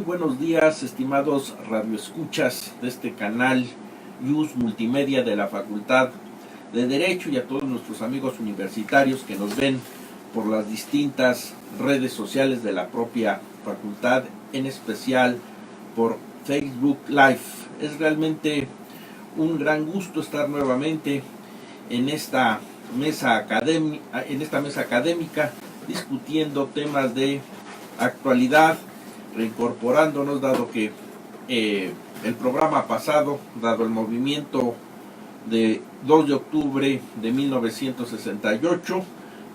buenos días, estimados radioescuchas de este canal Yus Multimedia de la Facultad de Derecho, y a todos nuestros amigos universitarios que nos ven por las distintas redes sociales de la propia facultad, en especial por Facebook Live. Es realmente un gran gusto estar nuevamente en esta mesa académica discutiendo temas de actualidad, reincorporándonos, dado que el programa pasado, dado el movimiento de 2 de octubre de 1968,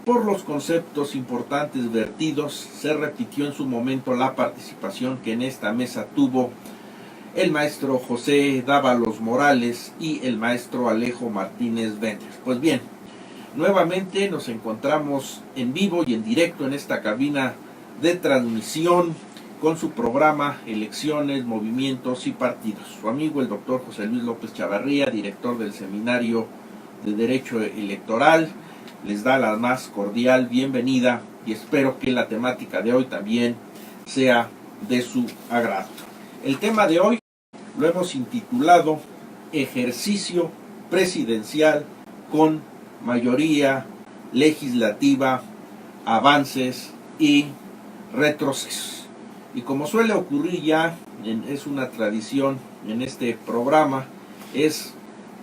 por los conceptos importantes vertidos, se repitió en su momento la participación que en esta mesa tuvo el maestro José Dávalos Morales y el maestro Alejo Martínez Venters. Pues bien, nuevamente nos encontramos en vivo y en directo en esta cabina de transmisión con su programa Elecciones, Movimientos y Partidos. Su amigo el doctor José Luis López Chavarría, director del Seminario de Derecho Electoral, les da la más cordial bienvenida y espero que la temática de hoy también sea de su agrado. El tema de hoy lo hemos intitulado Ejercicio Presidencial con mayoría legislativa, avances y retrocesos. Y como suele ocurrir ya, es una tradición en este programa, es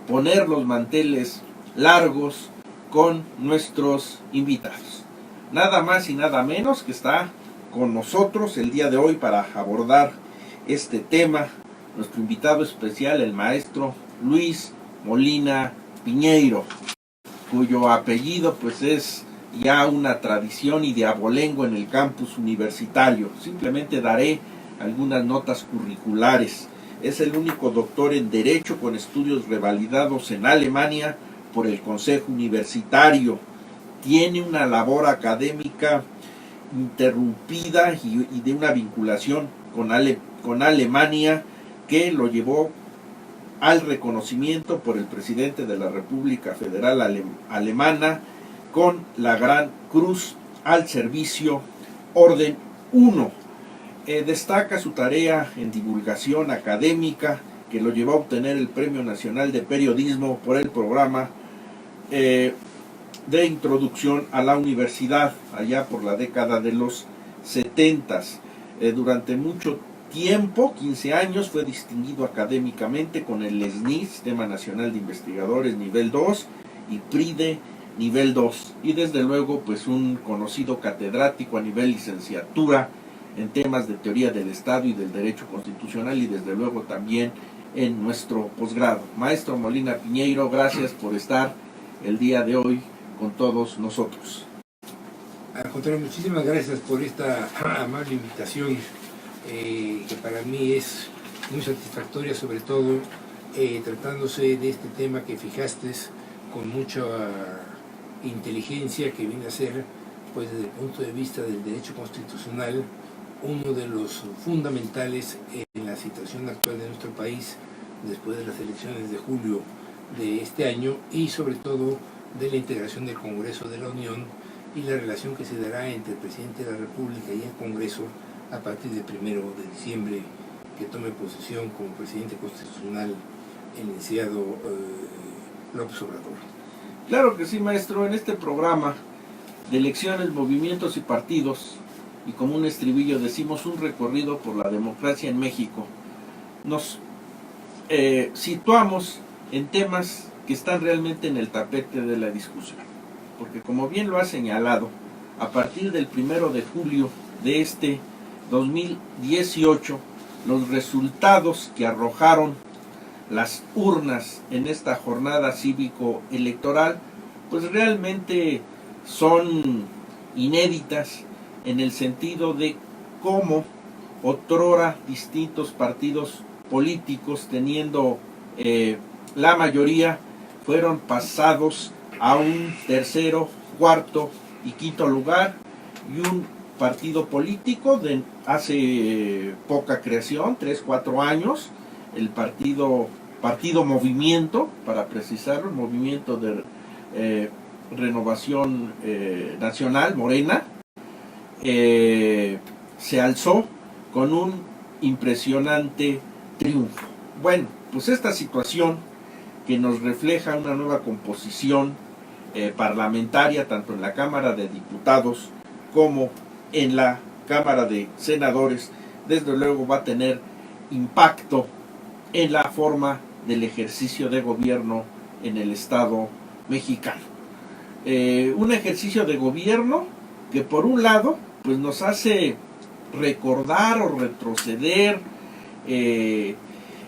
poner los manteles largos con nuestros invitados. Nada más y nada menos que está con nosotros el día de hoy para abordar este tema, nuestro invitado especial, el maestro Luis Molina Piñeiro, cuyo apellido pues es ya una tradición y de abolengo en el campus universitario. Simplemente daré algunas notas curriculares. Es el único doctor en Derecho con estudios revalidados en Alemania por el Consejo Universitario. Tiene una labor académica interrumpida y de una vinculación con Alemania que lo llevó al reconocimiento por el presidente de la República Federal Alemana con la Gran Cruz al Servicio Orden 1. Destaca su tarea en divulgación académica, que lo llevó a obtener el Premio Nacional de Periodismo por el programa de introducción a la universidad, allá por la década de los 70. Durante mucho tiempo, 15 años, fue distinguido académicamente con el SNI, Sistema Nacional de Investigadores Nivel 2, y PRIDE Nivel 2, y desde luego pues un conocido catedrático a nivel licenciatura en temas de teoría del Estado y del derecho constitucional, y desde luego también en nuestro posgrado. Maestro Molina Piñeiro, gracias por estar el día de hoy con todos nosotros. Al contrario, muchísimas gracias por esta amable invitación, que para mí es muy satisfactoria, sobre todo tratándose de este tema que fijaste con mucha inteligencia, que viene a ser, pues desde el punto de vista del derecho constitucional, uno de los fundamentales en la situación actual de nuestro país después de las elecciones de julio de este año, y sobre todo de la integración del Congreso de la Unión y la relación que se dará entre el presidente de la República y el Congreso a partir del 1 de diciembre, que tome posesión como presidente constitucional el licenciado López Obrador. Claro que sí, maestro. En este programa de Elecciones, Movimientos y Partidos, y como un estribillo decimos, un recorrido por la democracia en México, nos situamos en temas que están realmente en el tapete de la discusión, porque como bien lo ha señalado, a partir del 1 de julio de este 2018, los resultados que arrojaron las urnas en esta jornada cívico-electoral, pues realmente son inéditas, en el sentido de cómo otrora distintos partidos políticos, teniendo la mayoría, fueron pasados a un tercero, cuarto y quinto lugar, y un partido político de hace poca creación, 3-4 años, el partido Movimiento, para precisarlo, el Movimiento de Renovación Nacional, Morena, se alzó con un impresionante triunfo. Bueno, pues esta situación que nos refleja una nueva composición parlamentaria, tanto en la Cámara de Diputados como en la Cámara de Senadores, desde luego va a tener impacto en la forma del ejercicio de gobierno en el Estado mexicano. Un ejercicio de gobierno que por un lado pues nos hace recordar o retroceder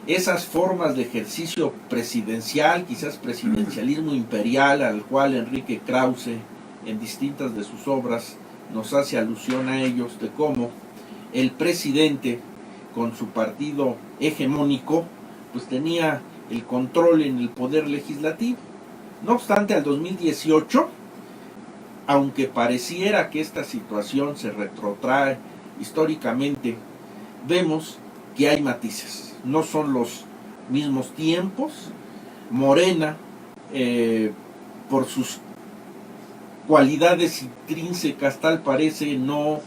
esas formas de ejercicio presidencial, quizás presidencialismo imperial, al cual Enrique Krause en distintas de sus obras nos hace alusión a ellos, de cómo el presidente con su partido hegemónico pues tenía el control en el poder legislativo. No obstante, al 2018, aunque pareciera que esta situación se retrotrae históricamente, vemos que hay matices. No son los mismos tiempos. Morena, por sus cualidades intrínsecas, tal parece no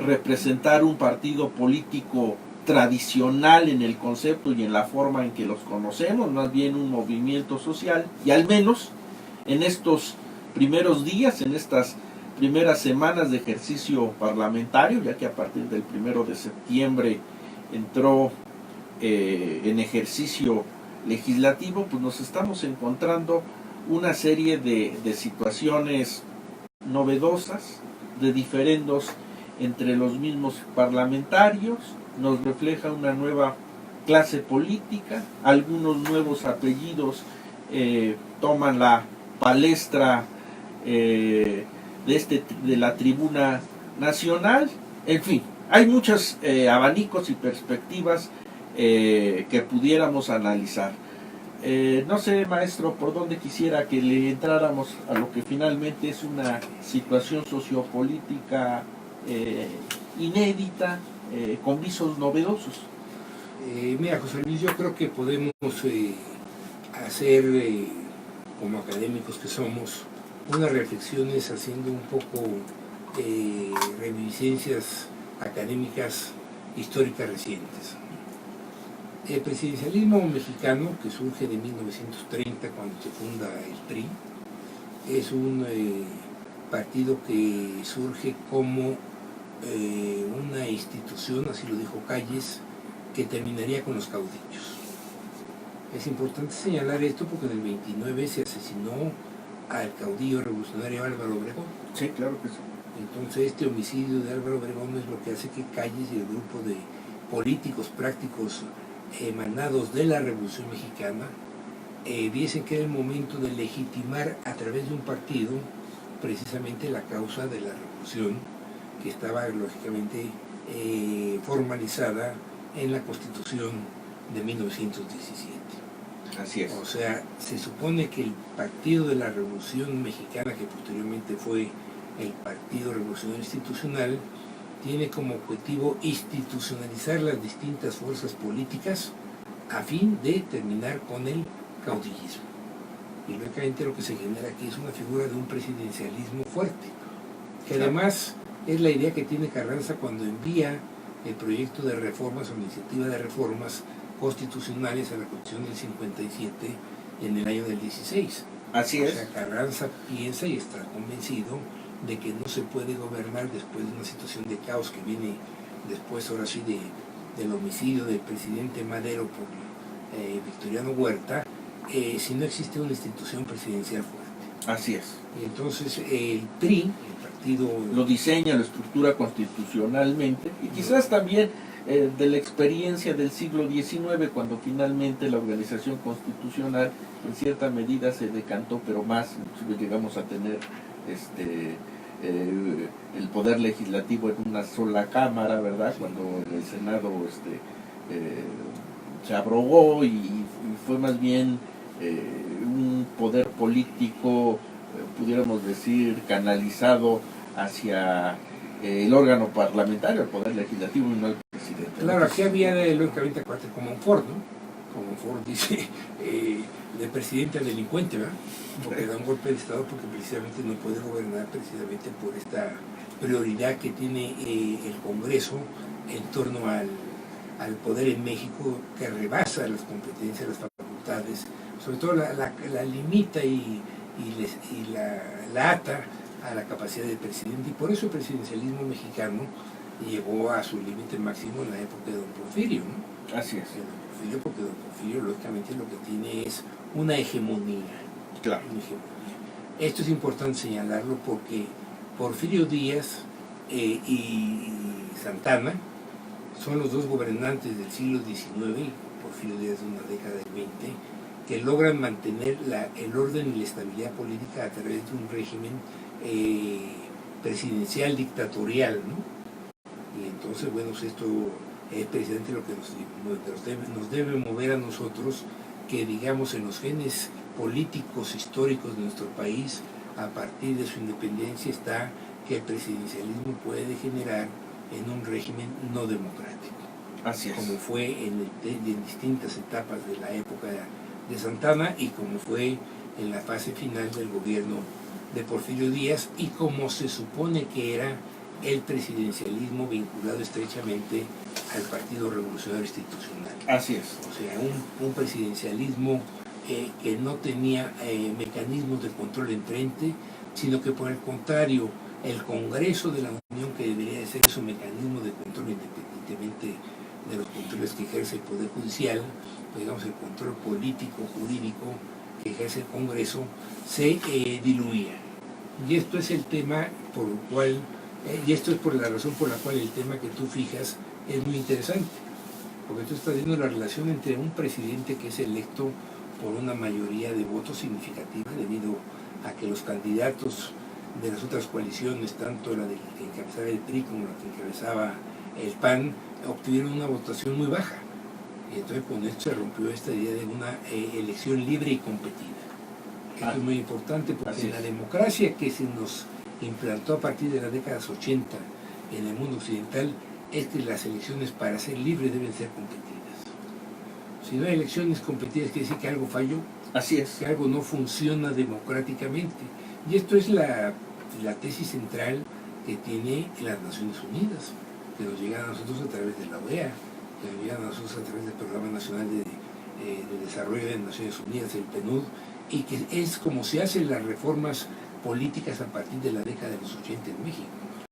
representar un partido político tradicional en el concepto y en la forma en que los conocemos, más bien un movimiento social, y al menos en estos primeros días, en estas primeras semanas de ejercicio parlamentario, ya que a partir del 1 de septiembre entró en ejercicio legislativo, pues nos estamos encontrando una serie de situaciones novedosas, de diferendos entre los mismos parlamentarios. Nos refleja una nueva clase política, algunos nuevos apellidos toman la palestra de la tribuna nacional. En fin, hay muchos abanicos y perspectivas que pudiéramos analizar. No sé, maestro, por dónde quisiera que le entráramos a lo que finalmente es una situación sociopolítica inédita, con visos novedosos. Mira, José Luis, yo creo que podemos hacer, como académicos que somos, unas reflexiones haciendo un poco reminiscencias académicas históricas recientes. El presidencialismo mexicano, que surge de 1930, cuando se funda el PRI, es un partido que surge como una institución, así lo dijo Calles, que terminaría con los caudillos. Es importante señalar esto porque en el 29 se asesinó al caudillo revolucionario Álvaro Obregón. Sí, claro que sí. Entonces este homicidio de Álvaro Obregón es lo que hace que Calles y el grupo de políticos prácticos emanados de la Revolución Mexicana viesen que era el momento de legitimar a través de un partido precisamente la causa de la revolución, que estaba lógicamente formalizada en la Constitución de 1917. Así es. O sea, se supone que el Partido de la Revolución Mexicana, que posteriormente fue el Partido Revolucionario Institucional, tiene como objetivo institucionalizar las distintas fuerzas políticas a fin de terminar con el caudillismo. Y lógicamente lo que se genera aquí es una figura de un presidencialismo fuerte, que además es la idea que tiene Carranza cuando envía el proyecto de reformas o iniciativa de reformas constitucionales a la Constitución del 57 en el año del 16. Así es. O sea, Carranza piensa y está convencido de que no se puede gobernar después de una situación de caos que viene después, ahora sí, del homicidio del presidente Madero por Victoriano Huerta, si no existe una institución presidencial fuerte. Así es. Y entonces el PRI, el partido... Lo diseña, lo estructura constitucionalmente, y quizás también de la experiencia del siglo XIX, cuando finalmente la organización constitucional en cierta medida se decantó, pero más, inclusive llegamos a tener el poder legislativo en una sola cámara, ¿verdad? Cuando el Senado se abrogó y fue más bien un poder político, pudiéramos decir, canalizado hacia el órgano parlamentario, el poder legislativo, y no el presidente. Claro, aquí había lógicamente como un Ford, ¿no? Como Ford dice, de presidente al delincuente, ¿verdad? Porque da un golpe de Estado porque precisamente no puede gobernar precisamente por esta prioridad que tiene el Congreso en torno al al poder en México que rebasa las competencias, las facultades, sobre todo la limita y la ata a la capacidad del presidente, y por eso el presidencialismo mexicano llegó a su límite máximo en la época de don Porfirio, ¿no? Así es. Porque don Porfirio lógicamente lo que tiene es una hegemonía. Claro. Una hegemonía. Esto es importante señalarlo porque Porfirio Díaz y Santana son los dos gobernantes del siglo XIX, y Porfirio Díaz de una década del 20, que logran mantener el orden y la estabilidad política a través de un régimen presidencial dictatorial, ¿no? Y entonces, bueno, pues esto es precisamente lo que nos debe mover a nosotros, que digamos en los genes políticos históricos de nuestro país, a partir de su independencia está que el presidencialismo puede degenerar en un régimen no democrático. Así es. Como fue en distintas etapas de la época de Santana y como fue en la fase final del gobierno de Porfirio Díaz, y como se supone que era el presidencialismo vinculado estrechamente al Partido Revolucionario Institucional. Así es. O sea, un presidencialismo que no tenía mecanismos de control enfrente, sino que por el contrario, el Congreso de la Unión, que debería de ser su mecanismo de control independientemente de los controles que ejerce el Poder Judicial, digamos el control político, jurídico que ejerce el Congreso, se diluía. Y esto es el tema por el cual, y esto es por la razón por la cual el tema que tú fijas es muy interesante, porque tú estás viendo la relación entre un presidente que es electo por una mayoría de votos significativa debido a que los candidatos de las otras coaliciones, tanto la que encabezaba el PRI como la que encabezaba el PAN, obtuvieron una votación muy baja. Y entonces con esto se rompió esta idea de una elección libre y competida. Esto es muy importante porque en la democracia que se nos implantó a partir de las décadas 80 en el mundo occidental es que las elecciones para ser libres deben ser competidas. Si no hay elecciones competidas quiere decir que algo falló. Así es. Que algo no funciona democráticamente. Y esto es la tesis central que tiene las Naciones Unidas, que nos llegan a nosotros a través de la OEA, que nos llegan a nosotros a través del Programa Nacional de Desarrollo de Naciones Unidas, el PNUD, y que es como se hacen las reformas políticas a partir de la década de los 80 en México.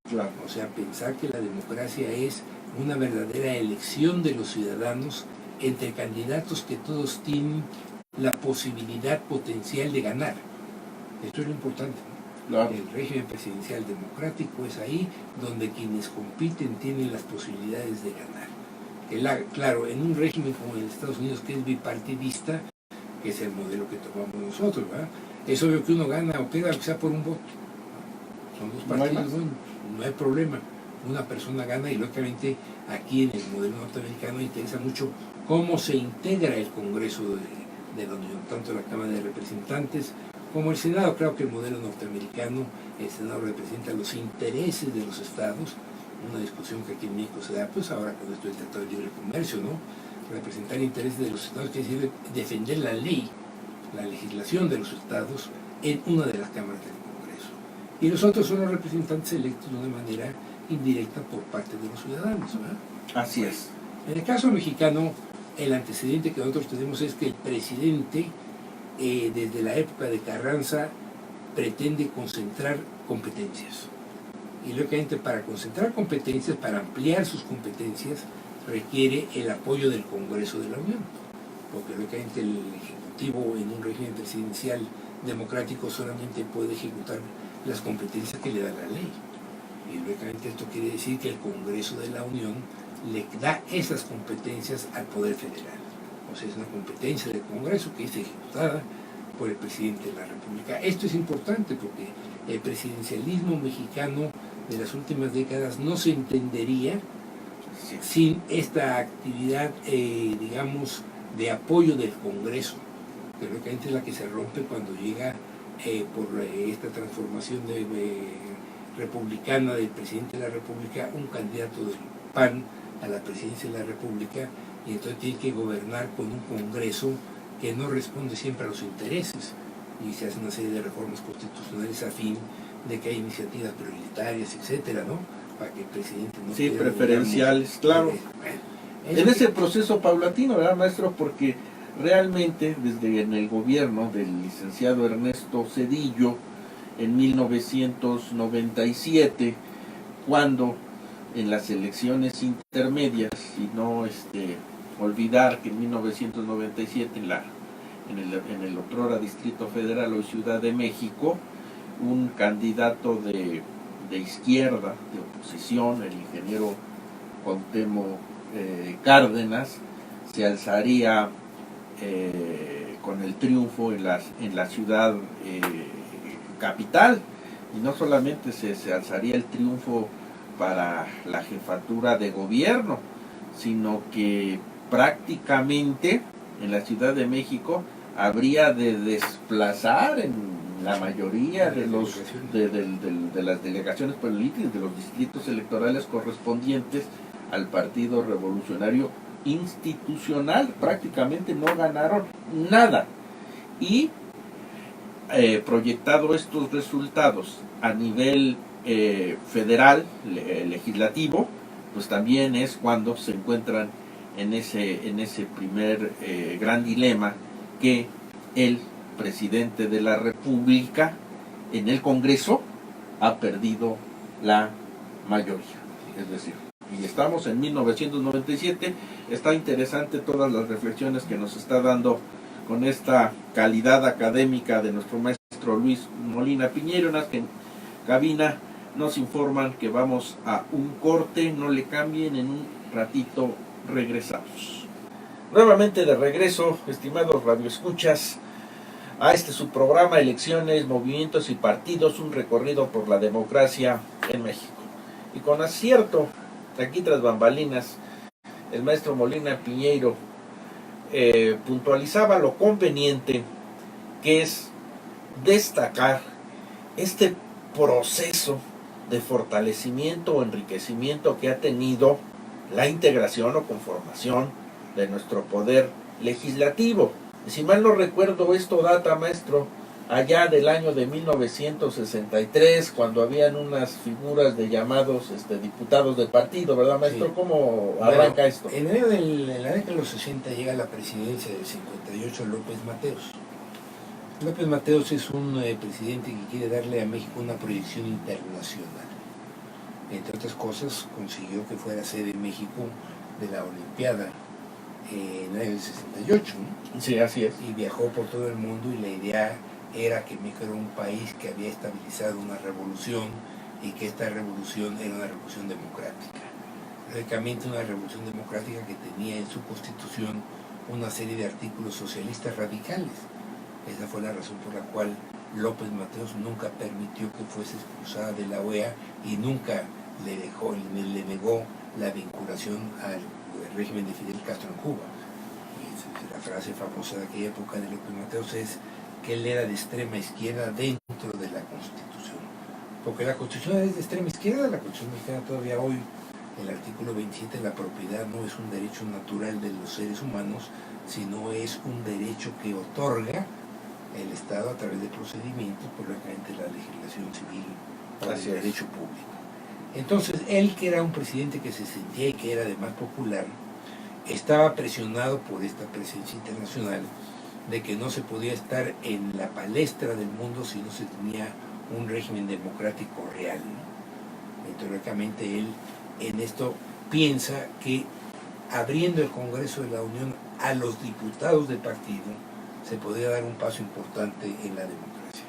Claro. O sea, pensar que la democracia es una verdadera elección de los ciudadanos entre candidatos que todos tienen la posibilidad potencial de ganar. Esto es lo importante, ¿no? Claro. El régimen presidencial democrático es ahí donde quienes compiten tienen las posibilidades de ganar. Claro, en un régimen como en Estados Unidos, que es bipartidista, que es el modelo que tomamos nosotros, ¿verdad? Es obvio que uno gana o queda, aunque sea por un voto. Son dos partidos, no hay problema. Una persona gana, y lógicamente aquí en el modelo norteamericano interesa mucho cómo se integra el Congreso de la Unión, tanto la Cámara de Representantes como el Senado. Claro que el modelo norteamericano, el Senado representa los intereses de los estados, una discusión que aquí en México se da, pues ahora con esto del Tratado de Libre Comercio, ¿no? Representar intereses de los estados quiere decir defender la ley, la legislación de los estados en una de las cámaras del Congreso. Y los otros son los representantes electos de una manera indirecta por parte de los ciudadanos, ¿verdad? Así es. En el caso mexicano, el antecedente que nosotros tenemos es que el presidente, desde la época de Carranza, pretende concentrar competencias. Y lógicamente para concentrar competencias, para ampliar sus competencias, requiere el apoyo del Congreso de la Unión. Porque lógicamente el Ejecutivo en un régimen presidencial democrático solamente puede ejecutar las competencias que le da la ley. Y lógicamente esto quiere decir que el Congreso de la Unión le da esas competencias al Poder Federal. O sea, es una competencia del Congreso que es ejecutada por el presidente de la República. Esto es importante porque el presidencialismo mexicano de las últimas décadas no se entendería sin esta actividad, digamos, de apoyo del Congreso, que lógicamente es la que se rompe cuando llega por esta transformación republicana del presidente de la República, un candidato del PAN a la presidencia de la República, y entonces tiene que gobernar con un Congreso que no responde siempre a los intereses, y se hace una serie de reformas constitucionales a fin de que hay iniciativas prioritarias, etcétera, ¿no? Para que el presidente no sí, preferenciales, claro. en ese proceso paulatino, ¿verdad, maestro? Porque realmente desde en el gobierno del licenciado Ernesto Zedillo, en 1997, cuando en las elecciones intermedias, y no olvidar que en 1997 en el otrora Distrito Federal, hoy Ciudad de México, un candidato de izquierda, de oposición, el ingeniero Cuauhtémoc Cárdenas, se alzaría con el triunfo en la ciudad capital, y no solamente se alzaría el triunfo para la jefatura de gobierno, sino que prácticamente en la Ciudad de México habría de desplazar en la mayoría de las delegaciones políticas, de los distritos electorales correspondientes al Partido Revolucionario Institucional. Prácticamente no ganaron nada. Y proyectado estos resultados a nivel federal, legislativo, pues también es cuando se encuentran en ese primer gran dilema, que el presidente de la República en el Congreso ha perdido la mayoría. Es decir, y estamos en 1997, está interesante todas las reflexiones que nos está dando con esta calidad académica de nuestro maestro Luis Molina Piñeiro. En que en cabina nos informan que vamos a un corte, no le cambien, en un ratito regresamos. Nuevamente de regreso, estimados radioescuchas, a su programa Elecciones, Movimientos y Partidos, un recorrido por la democracia en México. Y con acierto, aquí tras bambalinas, el maestro Molina Piñeiro puntualizaba lo conveniente que es destacar este proceso de fortalecimiento o enriquecimiento que ha tenido la integración o conformación de nuestro poder legislativo. Y si mal no recuerdo, esto data, maestro, allá del año de 1963, cuando habían unas figuras de llamados diputados del partido, ¿verdad, maestro? Sí. ¿Cómo arranca esto? En la década de los 60 llega a la presidencia del 58 López Mateos. López Mateos es un presidente que quiere darle a México una proyección internacional. Entre otras cosas, consiguió que fuera sede en México de la Olimpiada en el año del 68, ¿no? Sí, así es. Y viajó por todo el mundo, y la idea era que México era un país que había estabilizado una revolución, y que esta revolución era una revolución democrática. Lógicamente una revolución democrática que tenía en su constitución una serie de artículos socialistas radicales. Esa fue la razón por la cual López Mateos nunca permitió que fuese expulsada de la OEA, y nunca le negó la vinculación al régimen de Fidel Castro en Cuba. Y la frase famosa de aquella época de López Mateos es que él era de extrema izquierda dentro de la Constitución, porque la Constitución es de extrema izquierda. La Constitución mexicana todavía hoy, el artículo 27, la propiedad no es un derecho natural de los seres humanos, sino es un derecho que otorga el Estado a través de procedimientos, por lógicamente la legislación civil para el derecho público. Entonces, él, que era un presidente que se sentía y que era además popular, estaba presionado por esta presencia internacional de que no se podía estar en la palestra del mundo si no se tenía un régimen democrático real, ¿no? Teóricamente él en esto piensa que abriendo el Congreso de la Unión a los diputados del partido se podía dar un paso importante en la democracia.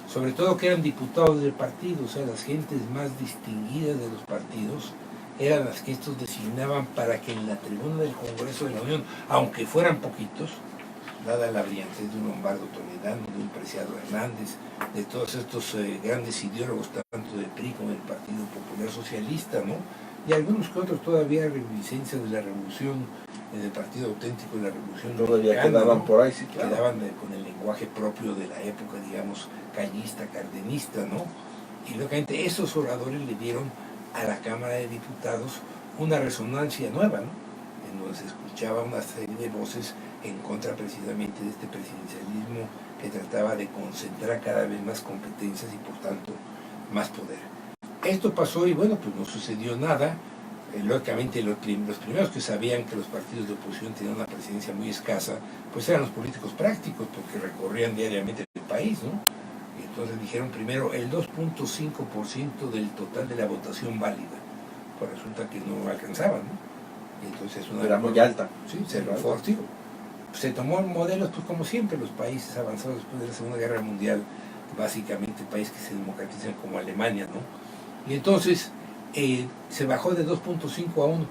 Sobre todo que eran diputados del partido, o sea, las gentes más distinguidas de los partidos eran las que estos designaban para que en la tribuna del Congreso de la Unión, aunque fueran poquitos, dada la brillantez de un Lombardo Toledano, de un Preciado Hernández, de todos estos grandes ideólogos, tanto del PRI como del Partido Popular Socialista, ¿no? Y algunos que otros todavía reminiscencias de la revolución, del Partido Auténtico de la Revolución todavía mexicana, quedaban, ¿no? Por ahí, sí, claro. Quedaban con el lenguaje propio de la época, digamos, cañista, cardenista, ¿no? Y lógicamente esos oradores le dieron a la Cámara de Diputados una resonancia nueva, ¿no? En donde se escuchaba una serie de voces en contra precisamente de este presidencialismo que trataba de concentrar cada vez más competencias y por tanto más poder. Esto pasó y bueno, pues no sucedió nada. lógicamente los primeros que sabían que los partidos de oposición tenían una presencia muy escasa, pues eran los políticos prácticos, porque recorrían diariamente el país, ¿no? Y entonces dijeron primero el 2.5% del total de la votación válida. Pues resulta que no alcanzaban, ¿no? Y entonces era muy alta. Sí, se tomó modelos, pues como siempre, los países avanzados después de la Segunda Guerra Mundial, básicamente países que se democratizan como Alemania, ¿no? Y entonces se bajó de 2.5 a 1.5%.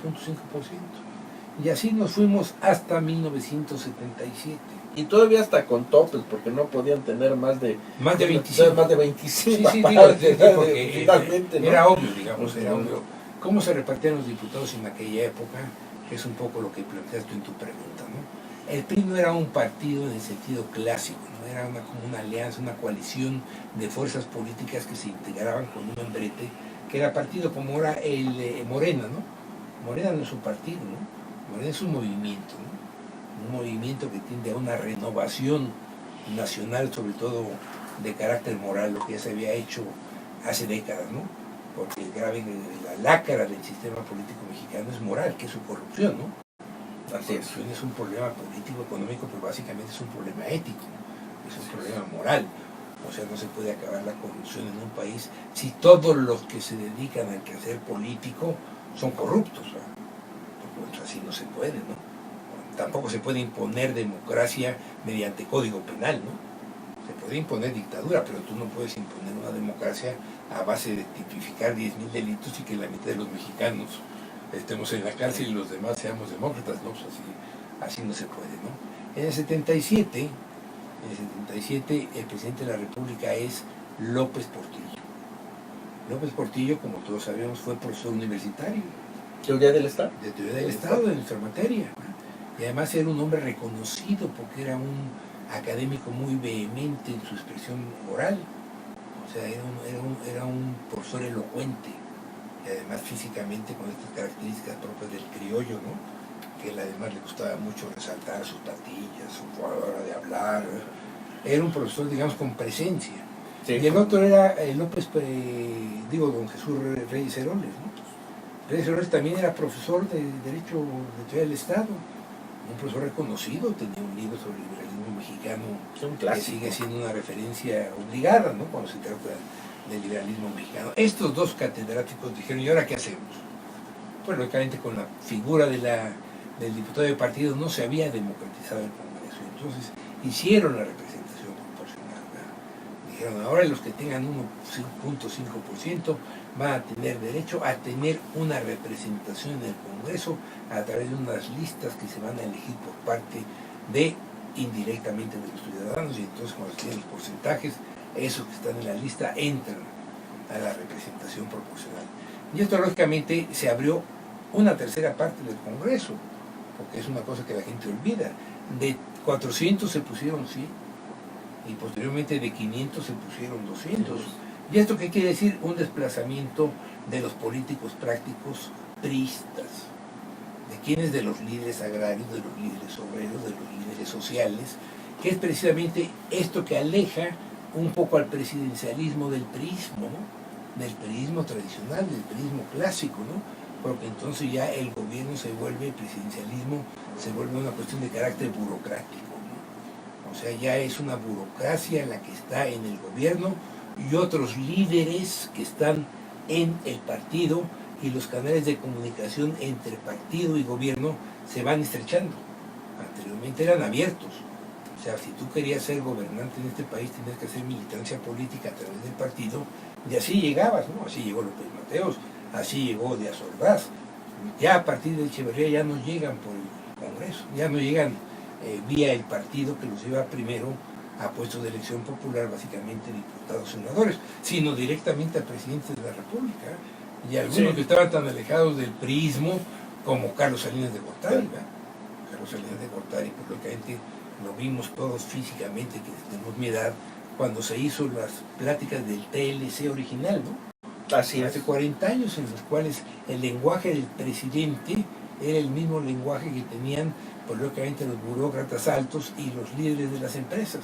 Y así nos fuimos hasta 1977. Y todavía hasta con topes, porque no podían tener más de 25. Más de 25. Sí, porque finalmente, ¿no? Era obvio, digamos, era obvio. ¿Cómo se repartían los diputados en aquella época? Que es un poco lo que planteas tú en tu pregunta, ¿no? El PRI no era un partido en el sentido clásico, no era como una alianza, una coalición de fuerzas políticas que se integraban con un membrete, que era partido como era el Morena, ¿no? Morena no es un partido, ¿no? Morena es un movimiento, ¿no? Un movimiento que tiende a una renovación nacional, sobre todo de carácter moral, lo que ya se había hecho hace décadas, ¿no? Porque la lacra del sistema político mexicano es moral, que es su corrupción, ¿no? La corrupción es un problema político, económico, pero básicamente es un problema ético, es un problema moral. O sea, no se puede acabar la corrupción en un país si todos los que se dedican al quehacer político son corruptos, ¿no? Porque así no se puede, ¿no? Tampoco se puede imponer democracia mediante código penal, ¿no? Se puede imponer dictadura, pero tú no puedes imponer una democracia a base de tipificar 10.000 delitos y que la mitad de los mexicanos estemos en la cárcel y los demás seamos demócratas, ¿no? Pues así no se puede, ¿no? En el 77 el presidente de la República es López Portillo. López Portillo, como todos sabemos, fue profesor universitario. ¿Teoría del Estado? De teoría del Estado, en nuestra materia. Y además era un hombre reconocido porque era un académico muy vehemente en su expresión oral. O sea, era un profesor elocuente. Y además físicamente con estas características propias del criollo, ¿no? Que él además le gustaba mucho resaltar sus patillas, su forma de hablar. Era un profesor, digamos, con presencia. Sí. Y el otro era López, don Jesús Reyes Heroles, ¿no? Reyes Heroles también era profesor de Derecho de Teoría del Estado, un profesor reconocido, tenía un libro sobre el liberalismo mexicano que sigue siendo una referencia obligada, ¿no? Cuando se trata del liberalismo mexicano. Estos dos catedráticos dijeron, ¿y ahora qué hacemos? Pues lógicamente con la figura del diputado de partido no se había democratizado el Congreso, entonces hicieron la representación proporcional, ¿verdad? Dijeron, ahora los que tengan 1.5% van a tener derecho a tener una representación en el Congreso a través de unas listas que se van a elegir por parte indirectamente de los ciudadanos, y entonces cuando se tienen los porcentajes, esos que están en la lista entran a la representación proporcional. Y esto lógicamente se abrió una tercera parte del Congreso, porque es una cosa que la gente olvida. De 400 se pusieron 100, y posteriormente de 500 se pusieron 200. ¿Y esto qué quiere decir? Un desplazamiento de los políticos prácticos priistas. ¿De quiénes? De los líderes agrarios, de los líderes obreros, de los líderes sociales, que es precisamente esto que aleja un poco al presidencialismo del priismo, ¿no? Del priismo tradicional, del priismo clásico, ¿no? Porque entonces ya el gobierno el presidencialismo se vuelve una cuestión de carácter burocrático, ¿no? O sea, ya es una burocracia la que está en el gobierno y otros líderes que están en el partido, y los canales de comunicación entre partido y gobierno se van estrechando. Anteriormente eran abiertos. O sea, si tú querías ser gobernante en este país, tenías que hacer militancia política a través del partido, y así llegabas, ¿no? Así llegó López Mateos, así llegó Díaz Ordaz. Ya a partir de Echeverría ya no llegan por el Congreso, ya no llegan vía el partido que los lleva primero a puestos de elección popular, básicamente diputados, senadores, sino directamente a presidentes de la República. Y algunos que estaban tan alejados del priismo como Carlos Salinas de Gortari, ¿verdad? Carlos Salinas de Gortari, pues lógicamente lo vimos todos físicamente, que tenemos mi edad, cuando se hizo las pláticas del TLC original, ¿no? Así hace 40 años, en los cuales el lenguaje del presidente era el mismo lenguaje que tenían, pues lógicamente, los burócratas altos y los líderes de las empresas.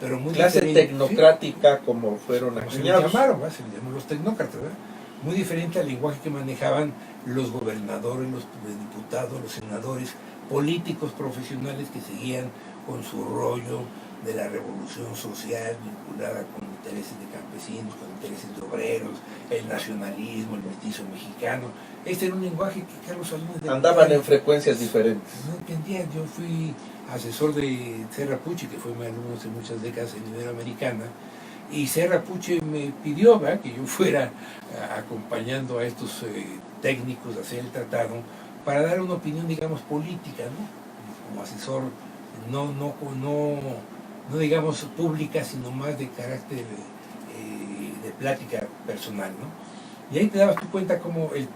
Pero muy clase tecnocrática, ¿sí? Como fueron acuñados. Se les llamaron, ¿verdad? Se les llamó los tecnócratas, ¿verdad? muy diferente al lenguaje que manejaban los gobernadores, los diputados, los senadores, políticos profesionales que seguían con su rollo de la revolución social vinculada con intereses de campesinos, con intereses de obreros, el nacionalismo, el mestizo mexicano. Este era un lenguaje que Carlos Salinas de Andaban en frecuencias diferentes. no entendía. Yo fui asesor de Serra Puche, que fue mi alumno hace muchas décadas en Iberoamericana, y Serra Puche me pidió, ¿verdad?, que yo fuera acompañando a estos técnicos a hacer el tratado para dar una opinión, digamos, política, ¿no? Como asesor, no digamos pública, sino más de carácter de plática personal, ¿no? Y ahí te dabas tu cuenta como el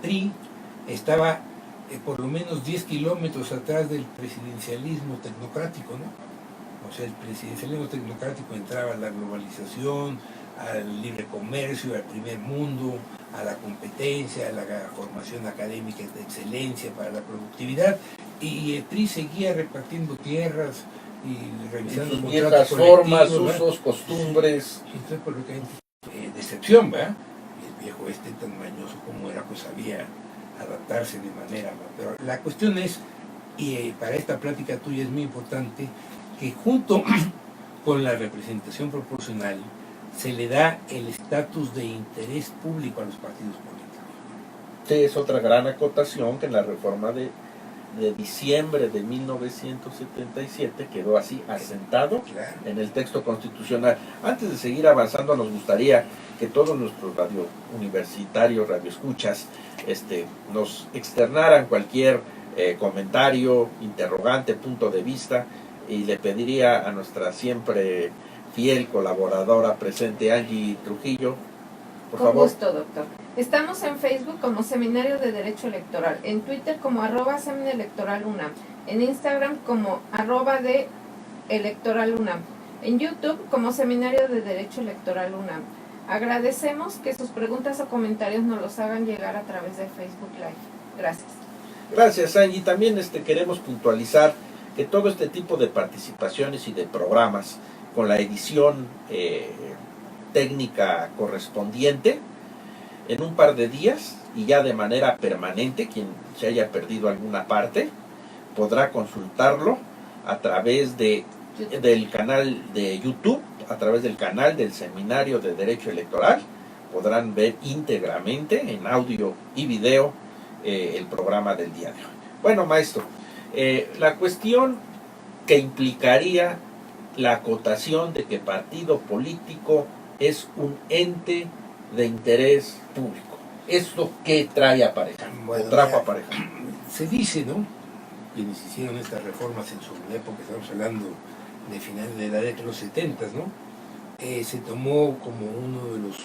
PRI estaba por lo menos 10 kilómetros atrás del presidencialismo tecnocrático, ¿no? O sea, el presidencialismo tecnocrático entraba a la globalización, al libre comercio, al primer mundo, a la competencia, a la formación académica de excelencia para la productividad, y el PRI seguía repartiendo tierras y revisando sus viejas formas, usos, costumbres. Entonces, por lo que decepción, ¿verdad? El viejo tan mañoso como era, pues sabía adaptarse de manera, ¿no? Pero la cuestión es, y para esta plática tuya es muy importante, que junto con la representación proporcional se le da el estatus de interés público a los partidos políticos. Sí, es otra gran acotación que en la reforma de diciembre de 1977 quedó así asentado en el texto constitucional. Antes de seguir avanzando, nos gustaría que todos nuestros radio universitarios, radioescuchas, nos externaran cualquier comentario, interrogante, punto de vista, y le pediría a nuestra siempre fiel colaboradora presente, Angie Trujillo, por favor. Con gusto, doctor. Estamos en Facebook como Seminario de Derecho Electoral, en Twitter como @seminaelectoralunam, en Instagram como @de Electoral UNAM, en YouTube como Seminario de Derecho Electoral UNAM. Agradecemos que sus preguntas o comentarios nos los hagan llegar a través de Facebook Live. Gracias. Gracias, Angie. También queremos puntualizar que todo este tipo de participaciones y de programas con la edición técnica correspondiente, en un par de días y ya de manera permanente, quien se haya perdido alguna parte podrá consultarlo a través del canal de YouTube, a través del canal del Seminario de Derecho Electoral. Podrán ver íntegramente en audio y video el programa del día de hoy. Bueno, maestro, la cuestión que implicaría la acotación de que partido político es un ente de interés público. ¿Esto qué trae aparejado? Bueno, trajo aparejado. Se dice, ¿no?, quienes hicieron estas reformas en su época, estamos hablando de finales de la década de los 70, ¿no? Se tomó como uno de los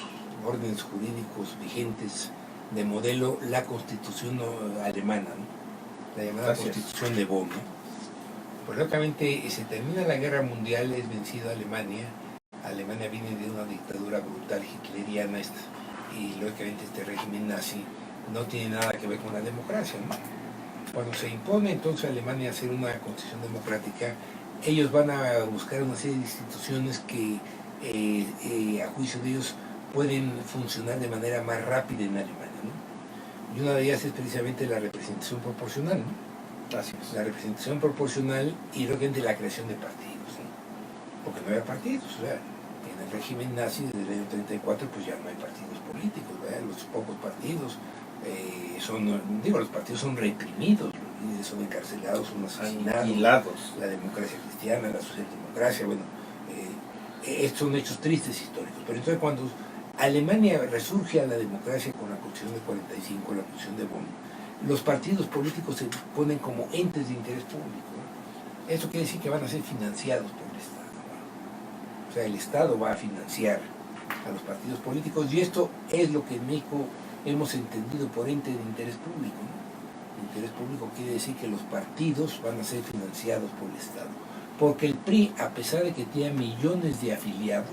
órdenes jurídicos vigentes de modelo la Constitución alemana, ¿no?, la llamada Constitución de Bonn, ¿no? Pues lógicamente se termina la guerra mundial, es vencida Alemania. Alemania viene de una dictadura brutal hitleriana, y lógicamente este régimen nazi no tiene nada que ver con la democracia, ¿no? Cuando se impone entonces a Alemania hacer una constitución democrática, ellos van a buscar una serie de instituciones que a juicio de ellos pueden funcionar de manera más rápida en Alemania, ¿no? Y una de ellas es precisamente la representación proporcional, ¿no? Así es. La representación proporcional y lógicamente la creación de partidos, ¿no? Porque no había partidos, ¿verdad? En el régimen nazi desde el año 34 pues ya no hay partidos políticos, ¿verdad? Los pocos partidos los partidos son reprimidos, los líderes son encarcelados, son asesinados, aniquilados. La democracia cristiana, la socialdemocracia, bueno, estos son hechos tristes históricos. Pero entonces cuando Alemania resurge a la democracia con la Constitución de 45, la Constitución de Bonn, los partidos políticos se ponen como entes de interés público, ¿no? Eso quiere decir que van a ser financiados por el Estado, ¿no? O sea, el Estado va a financiar a los partidos políticos, y esto es lo que en México hemos entendido por ente de interés público, ¿no? Interés público quiere decir que los partidos van a ser financiados por el Estado, porque el PRI, a pesar de que tenía millones de afiliados,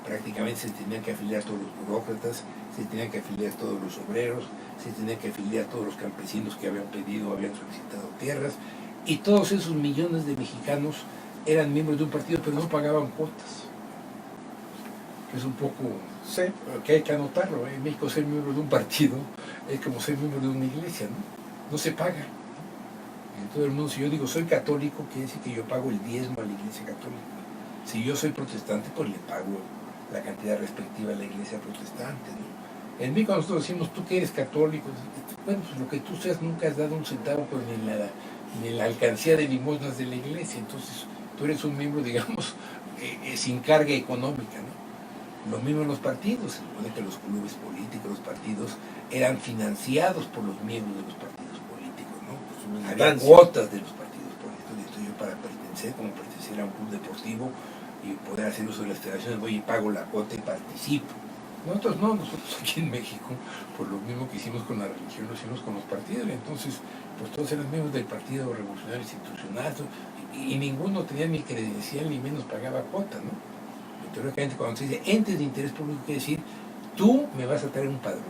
prácticamente se tenían que afiliar todos los burócratas, se tenían que afiliar todos los obreros, se tenían que afiliar todos los campesinos que habían solicitado tierras, y todos esos millones de mexicanos eran miembros de un partido, pero no pagaban cuotas. es un poco Sí. que hay que anotarlo. En México ser miembro de un partido es como ser miembro de una iglesia, ¿no? No se paga. En todo el mundo, si yo digo soy católico, quiere decir que yo pago el diezmo a la iglesia católica. Si yo soy protestante, pues le pago la cantidad respectiva a la iglesia protestante, ¿no? En México nosotros decimos, tú que eres católico, bueno, pues lo que tú seas, nunca has dado un centavo pues, ni en la alcancía de limosnas de la iglesia, entonces tú eres un miembro, digamos, sin carga económica, ¿no? Lo mismo en los partidos, se supone que los clubes políticos, los partidos, eran financiados por los miembros de los partidos políticos, ¿no? Pues, había cuotas de los partidos políticos, y entonces yo para pertenecer, como pertenecer a un club deportivo y poder hacer uso de las federaciones, voy y pago la cuota y participo. Nosotros no, nosotros aquí en México, por lo mismo que hicimos con la religión, lo hicimos con los partidos, y entonces pues todos eran miembros del Partido Revolucionario Institucional, y ninguno tenía ni credencial ni menos pagaba cuota, ¿no? Y teóricamente cuando se dice entes de interés público, quiere decir, tú me vas a traer un padrón,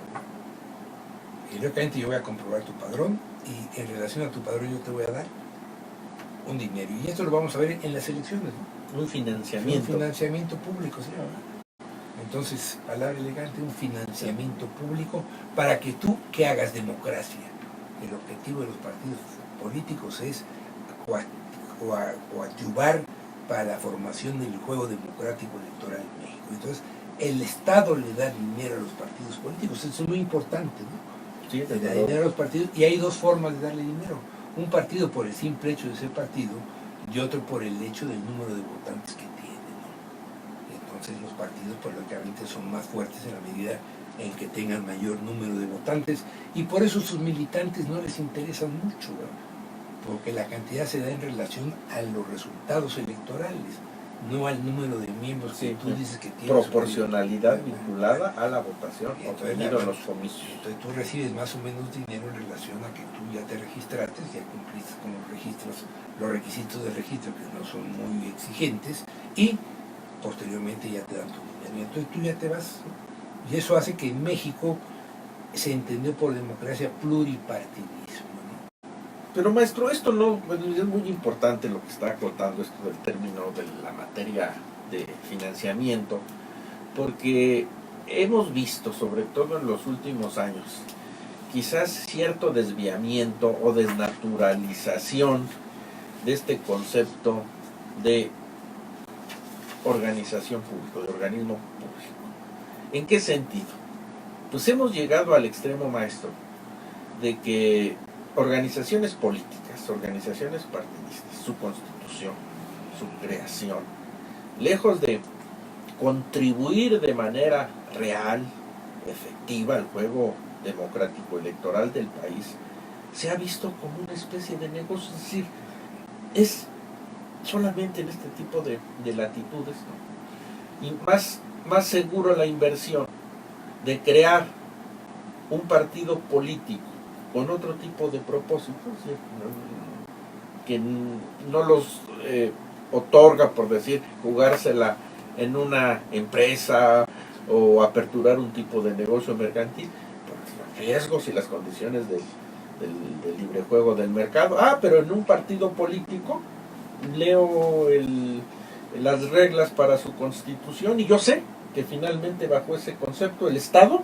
y teóricamente yo voy a comprobar tu padrón, y en relación a tu padrón yo te voy a dar un dinero, y esto lo vamos a ver en las elecciones, ¿no? Un financiamiento. Un financiamiento público, ¿sí? Entonces, palabra elegante, un financiamiento público para que tú que hagas democracia. El objetivo de los partidos políticos es coadyuvar para la formación del juego democrático electoral en México. Entonces, el Estado le da dinero a los partidos políticos, eso es muy importante, ¿no? Sí, le da dinero a los partidos, y hay dos formas de darle dinero. Un partido por el simple hecho de ser partido, y otro por el hecho del número de votantes que tiene, ¿no? Entonces los partidos pues lógicamente son más fuertes en la medida en que tengan mayor número de votantes, y por eso sus militantes no les interesan mucho, ¿no? Porque la cantidad se da en relación a los resultados electorales, no al número de miembros que Sí, tú dices que tienes. proporcionalidad vinculada a la votación obtenida en los comicios. Entonces tú recibes más o menos dinero en relación a que tú ya te registraste, ya cumpliste con los requisitos de registro, que no son muy exigentes, y posteriormente ya te dan tu dinero. Y entonces tú ya te vas, ¿no? Y eso hace que en México se entendió por democracia pluripartidismo, ¿no? Pero maestro, esto no es muy importante lo que está acotando esto del término de la materia de financiamiento, porque hemos visto, sobre todo en los últimos años, quizás cierto desviamiento o desnaturalización de este concepto de organización pública, de organismo público. ¿En qué sentido? Pues hemos llegado al extremo, maestro, de que organizaciones políticas, organizaciones partidistas, su constitución, su creación, lejos de contribuir de manera real, efectiva al juego democrático electoral del país, se ha visto como una especie de negocio, es decir, es solamente en este tipo de latitudes, ¿no? Y más seguro la inversión de crear un partido político con otro tipo de propósitos, ¿sí? Que no los otorga, por decir, jugársela en una empresa o aperturar un tipo de negocio mercantil, por los riesgos y las condiciones del libre juego del mercado. Pero en un partido político leo las reglas para su constitución y yo sé que finalmente bajo ese concepto el Estado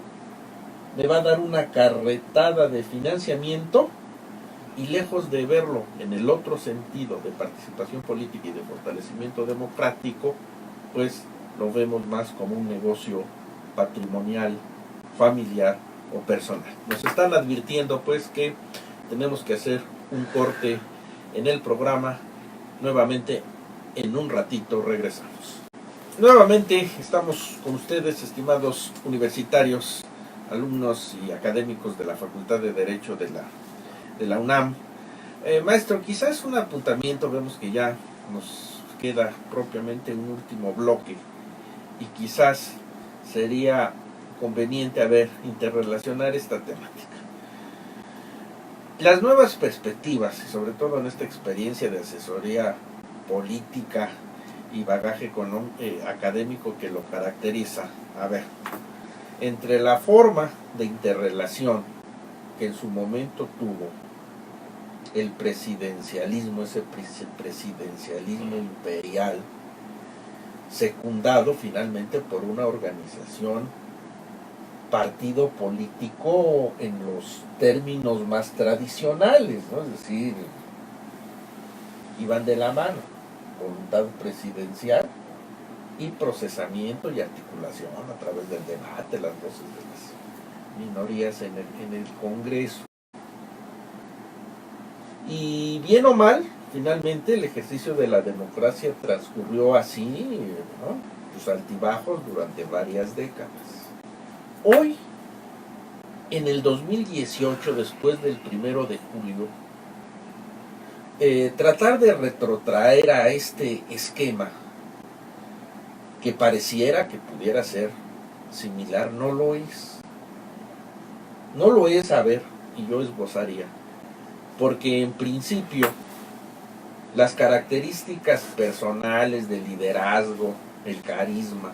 me va a dar una carretada de financiamiento, y lejos de verlo en el otro sentido de participación política y de fortalecimiento democrático, pues lo vemos más como un negocio patrimonial, familiar o personal. Nos están advirtiendo pues que tenemos que hacer un corte en el programa. Nuevamente en un ratito regresamos. Nuevamente estamos con ustedes, estimados universitarios, alumnos y académicos de la Facultad de Derecho de la UNAM. Maestro, quizás un apuntamiento, vemos que ya nos queda propiamente un último bloque y quizás sería conveniente interrelacionar esta temática. Las nuevas perspectivas, y sobre todo en esta experiencia de asesoría política y bagaje académico que lo caracteriza, entre la forma de interrelación que en su momento tuvo el presidencialismo, ese presidencialismo imperial, secundado finalmente por una organización, partido político en los términos más tradicionales, ¿no? Es decir, iban de la mano, voluntad presidencial y procesamiento y articulación a través del debate, las voces de las minorías en el Congreso. Y bien o mal, finalmente el ejercicio de la democracia transcurrió así, ¿no? Sus altibajos durante varias décadas. Hoy, en el 2018, después del 1 de julio, tratar de retrotraer a este esquema que pareciera que pudiera ser similar, no lo es. No lo es, a ver, y yo esbozaría, porque en principio las características personales del liderazgo, el carisma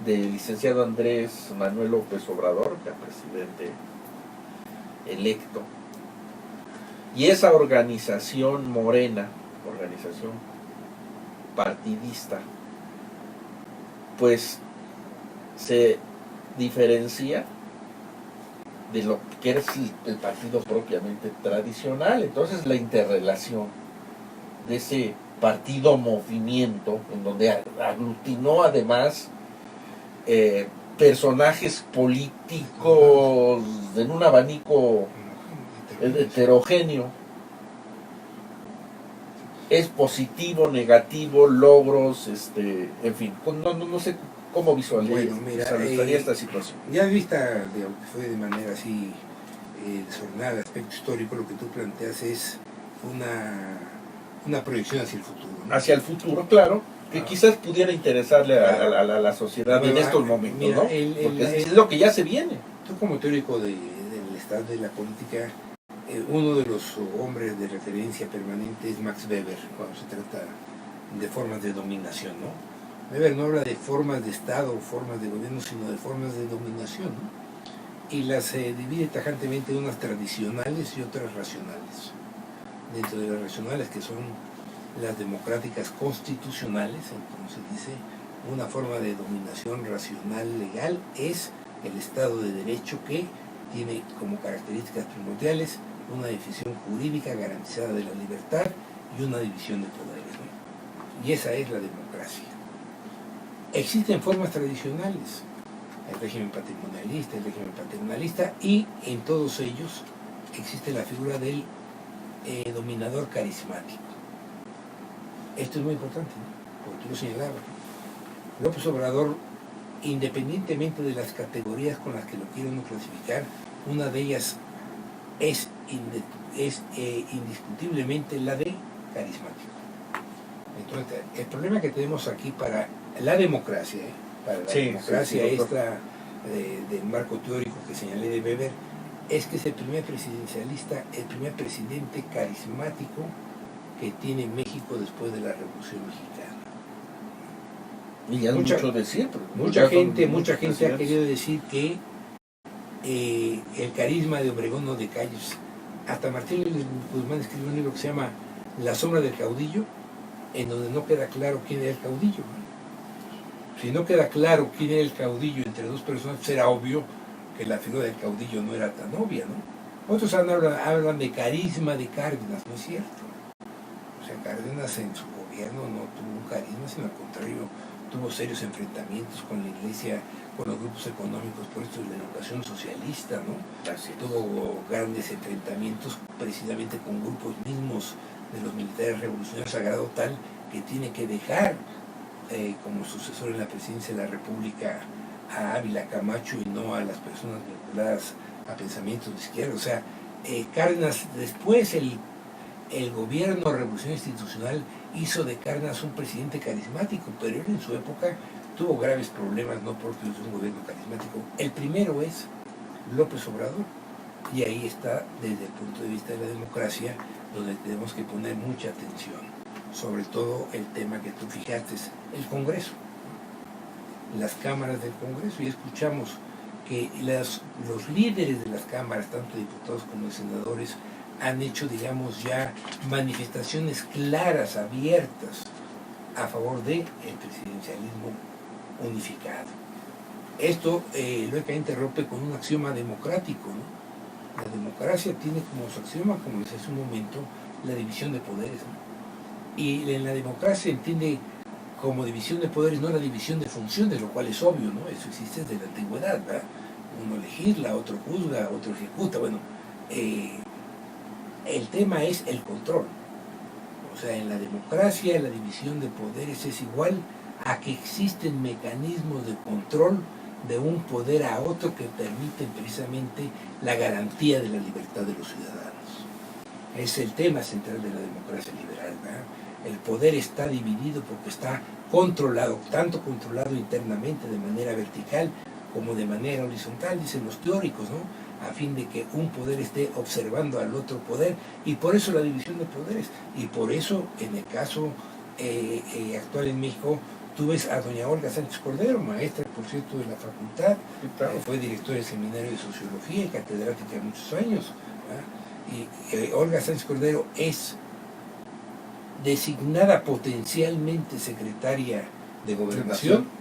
del licenciado Andrés Manuel López Obrador, ya presidente electo, y esa organización Morena, organización partidista, pues se diferencia de lo que es el partido propiamente tradicional. Entonces la interrelación de ese partido movimiento, en donde aglutinó además personajes políticos en un abanico heterogéneo, es positivo, negativo, logros, en fin, no sé cómo visualizaría esta situación. Ya vista, digamos, que fue de manera así desordenada el aspecto histórico, lo que tú planteas es una proyección hacia el futuro, ¿no? Hacia el futuro, claro, que quizás pudiera interesarle a la sociedad en estos momentos, mira, ¿no? Porque es lo que ya se viene. Tú como teórico del estado de la política, uno de los hombres de referencia permanente es Max Weber, cuando se trata de formas de dominación, ¿no? Weber no habla de formas de Estado o formas de gobierno, sino de formas de dominación, ¿no? Y las divide tajantemente unas tradicionales y otras racionales. Dentro de las racionales, que son las democráticas constitucionales, entonces dice, una forma de dominación racional legal es el Estado de Derecho, que tiene como características primordiales una definición jurídica garantizada de la libertad y una división de poderes, ¿no? Y esa es la democracia. Existen formas tradicionales, el régimen patrimonialista, el régimen paternalista, y en todos ellos existe la figura del dominador carismático. Esto es muy importante, ¿no? Porque tú lo señalabas. López Obrador, independientemente de las categorías con las que lo quieren clasificar, una de ellas es indiscutiblemente la de carismático. Entonces, el problema que tenemos aquí para la democracia, esta del marco teórico que señalé de Weber, es que es el primer presidencialista, el primer presidente carismático que tiene México después de la Revolución Mexicana. Y ya mucho decir, mucha gente ha querido decir que el carisma de Obregón o de Calles, hasta Martín Guzmán escribió un libro que se llama La sombra del caudillo, en donde no queda claro quién era el caudillo, ¿no? Si no queda claro quién era el caudillo entre dos personas, pues era obvio que la figura del caudillo no era tan obvia, ¿no? Otros hablan de carisma de Cárdenas, no es cierto. O sea, Cárdenas en su gobierno no tuvo un carisma, sino al contrario, tuvo serios enfrentamientos con la iglesia, con los grupos económicos, por esto de la educación socialista, ¿no? Tuvo grandes enfrentamientos precisamente con grupos mismos de los militares revolucionarios, a grado tal que tiene que dejar como sucesor en la presidencia de la República a Ávila Camacho y no a las personas vinculadas a pensamientos de izquierda. O sea, Cárdenas, después el gobierno de revolución institucional hizo de Cárdenas un presidente carismático, pero él en su época tuvo graves problemas, no porque es un gobierno carismático. El primero es López Obrador, y ahí está, desde el punto de vista de la democracia, donde tenemos que poner mucha atención, sobre todo el tema que tú fijaste, el Congreso, las cámaras del Congreso, y escuchamos que los líderes de las cámaras, tanto diputados como senadores, han hecho, digamos, ya manifestaciones claras, abiertas, a favor del presidencialismo unificado. Esto lógicamente rompe con un axioma democrático, ¿no? La democracia tiene como su axioma, como decía hace un momento, la división de poderes, ¿no? Y en la democracia se entiende como división de poderes, no la división de funciones, lo cual es obvio, ¿no? Eso existe desde la antigüedad, ¿verdad? Uno legisla, otro juzga, otro ejecuta. Bueno, el tema es el control. O sea, en la democracia la división de poderes es igual a que existen mecanismos de control de un poder a otro que permiten precisamente la garantía de la libertad de los ciudadanos. Es el tema central de la democracia liberal, ¿verdad? El poder está dividido porque está controlado, tanto controlado internamente de manera vertical como de manera horizontal, dicen los teóricos, ¿no? A fin de que un poder esté observando al otro poder, y por eso la división de poderes, y por eso en el caso actual en México, tú ves a doña Olga Sánchez Cordero, maestra, por cierto, de la facultad, fue directora del Seminario de Sociología y catedrática de muchos años, ¿verdad? Y Olga Sánchez Cordero es designada potencialmente secretaria de Gobernación,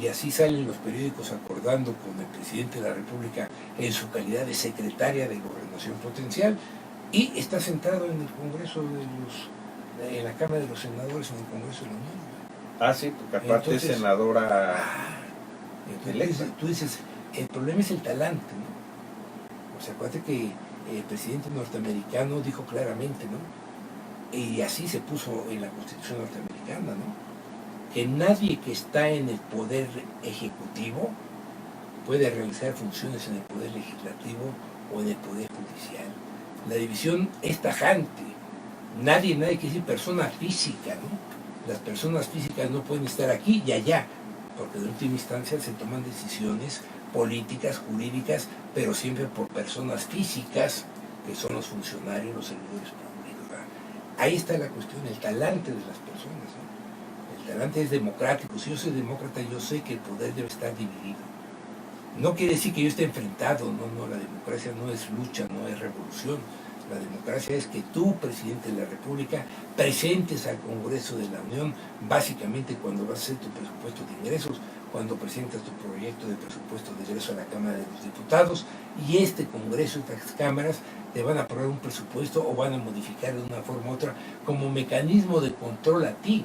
y así salen los periódicos acordando con el presidente de la República en su calidad de secretaria de Gobernación potencial, y está sentado en el Congreso en la Cámara de los Senadores, en el Congreso de la Unión. Ah, sí, porque aparte es senadora electa. Tú dices, el problema es el talante, ¿no? O sea, acuérdate que el presidente norteamericano dijo claramente, ¿no? Y así se puso en la Constitución norteamericana, ¿no? Que nadie que está en el poder ejecutivo puede realizar funciones en el poder legislativo o en el poder judicial. La división es tajante. Nadie quiere decir persona física, ¿no? Las personas físicas no pueden estar aquí y allá, porque de última instancia se toman decisiones políticas, jurídicas, pero siempre por personas físicas, que son los funcionarios, los servidores públicos, ¿verdad? Ahí está la cuestión, el talante de las personas, ¿no? El talante es democrático. Si yo soy demócrata, yo sé que el poder debe estar dividido. No quiere decir que yo esté enfrentado, no, la democracia no es lucha, no es revolución. La democracia es que tú, presidente de la República, presentes al Congreso de la Unión, básicamente cuando vas a hacer tu presupuesto de ingresos, cuando presentas tu proyecto de presupuesto de ingreso a la Cámara de los Diputados, y este Congreso, estas cámaras, te van a aprobar un presupuesto o van a modificar de una forma u otra como mecanismo de control a ti.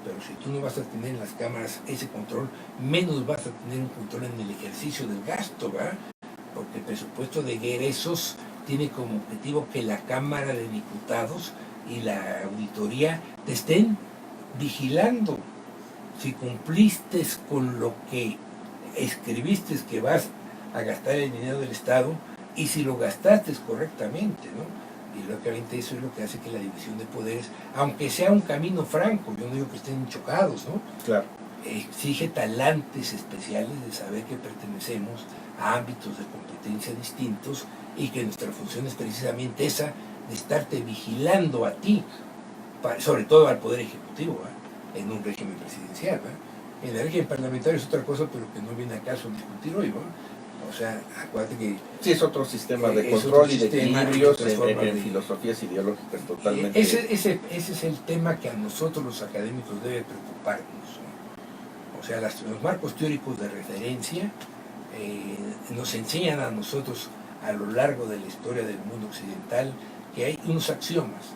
Pero si tú no vas a tener en las cámaras ese control, menos vas a tener un control en el ejercicio del gasto, ¿verdad? Porque el presupuesto de egresos tiene como objetivo que la Cámara de Diputados y la auditoría te estén vigilando si cumpliste con lo que escribiste que vas a gastar el dinero del Estado y si lo gastaste correctamente, ¿no? Y lógicamente eso es lo que hace que la división de poderes, aunque sea un camino franco, yo no digo que estén chocados, ¿no? Claro. Exige talantes especiales de saber que pertenecemos a ámbitos de competencia distintos y que nuestra función es precisamente esa, de estarte vigilando a ti, sobre todo al Poder Ejecutivo, ¿eh? En un régimen presidencial, ¿eh? En el régimen parlamentario es otra cosa, pero que no viene a caso discutir hoy, ¿no? O sea, acuérdate que... Sí, es otro sistema de control y de equilibrios en filosofías ideológicas totalmente... Ese es el tema que a nosotros los académicos debe preocuparnos, ¿no? O sea, los marcos teóricos de referencia nos enseñan a nosotros a lo largo de la historia del mundo occidental que hay unos axiomas,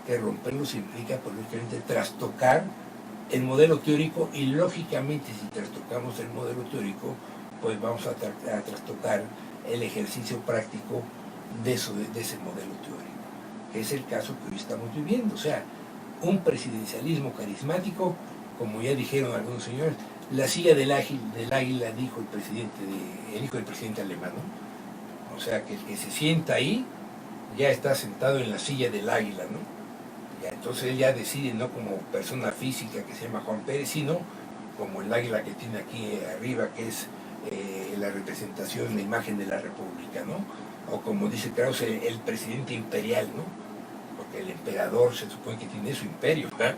que romperlos implica políticamente trastocar el modelo teórico y lógicamente si trastocamos el modelo teórico pues vamos a trastocar el ejercicio práctico de ese modelo teórico, que es el caso que hoy estamos viviendo. O sea, un presidencialismo carismático, como ya dijeron algunos señores, la silla del águila dijo el hijo del presidente alemán, ¿no? O sea, que el que se sienta ahí ya está sentado en la silla del águila, ¿no? Ya, entonces él ya decide no como persona física que se llama Juan Pérez, sino como el águila que tiene aquí arriba, que es la representación, la imagen de la República, ¿no? O como dice Krauss, el presidente imperial, ¿no? Porque el emperador se supone que tiene su imperio, ¿verdad?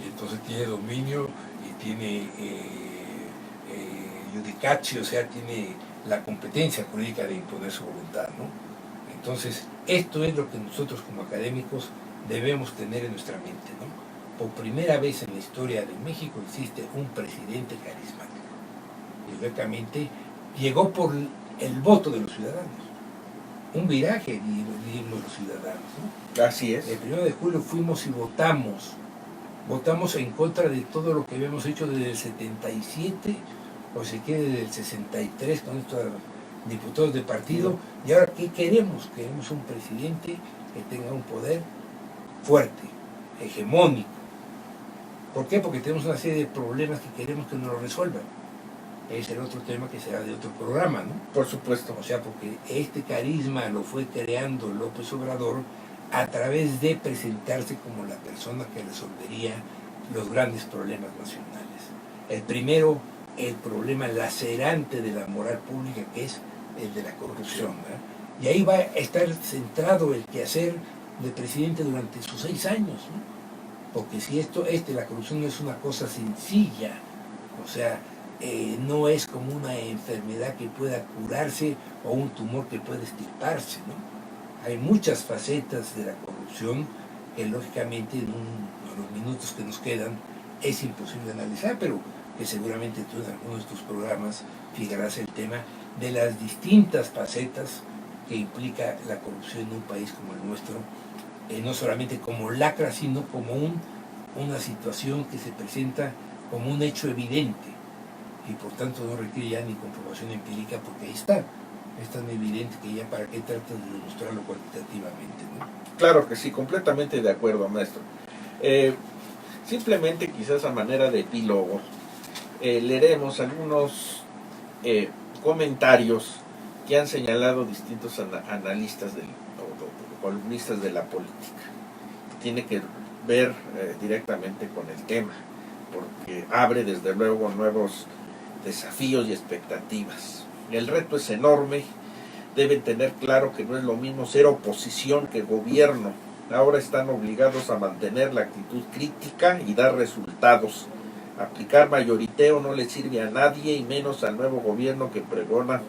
Y entonces tiene dominio y tiene judicatio, o sea, tiene la competencia jurídica de imponer su voluntad, ¿no? Entonces, esto es lo que nosotros como académicos debemos tener en nuestra mente, ¿no? por primera vez en la historia de México existe un presidente carismático. Y lógicamente llegó por el voto de los ciudadanos. Un viraje, dimos los ciudadanos, ¿no? Así es. El 1 de julio fuimos y votamos. Votamos en contra de todo lo que habíamos hecho desde el 77, o se quiere desde el 63, con estos diputados de partido. Y ahora, ¿qué queremos? Queremos un presidente que tenga un poder fuerte, hegemónico. ¿Por qué? Porque tenemos una serie de problemas que queremos que nos lo resuelvan. Es el otro tema que será de otro programa, ¿no? Por supuesto. O sea, porque este carisma lo fue creando López Obrador a través de presentarse como la persona que resolvería los grandes problemas nacionales. El primero, el problema lacerante de la moral pública, que es el de la corrupción, ¿verdad? Y ahí va a estar centrado el quehacer del presidente durante sus 6 años, ¿no? Porque si la corrupción no es una cosa sencilla, o sea, no es como una enfermedad que pueda curarse o un tumor que pueda extirparse, ¿no? Hay muchas facetas de la corrupción que lógicamente en los minutos que nos quedan es imposible analizar, pero que seguramente tú en algunos de tus programas fijarás el tema de las distintas facetas que implica la corrupción en un país como el nuestro, no solamente como lacra, sino como una situación que se presenta como un hecho evidente y por tanto no requiere ya ni comprobación empírica, porque ahí está. Es tan evidente que ya para qué tratas de demostrarlo cuantitativamente, ¿no? Claro que sí, completamente de acuerdo, maestro. Simplemente quizás a manera de epílogo, leeremos algunos comentarios que han señalado distintos analistas o columnistas de la política. Tiene que ver directamente con el tema, porque abre desde luego nuevos desafíos y expectativas. El reto es enorme. Deben tener claro que no es lo mismo ser oposición que gobierno. Ahora están obligados a mantener la actitud crítica y dar resultados. Aplicar mayoriteo no le sirve a nadie, y menos al nuevo gobierno que pregona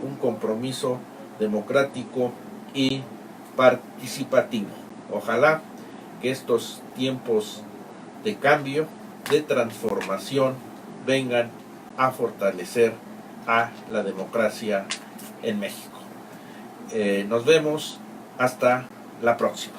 un compromiso democrático y participativo. Ojalá que estos tiempos de cambio, de transformación, vengan a fortalecer a la democracia en México. Nos vemos hasta la próxima.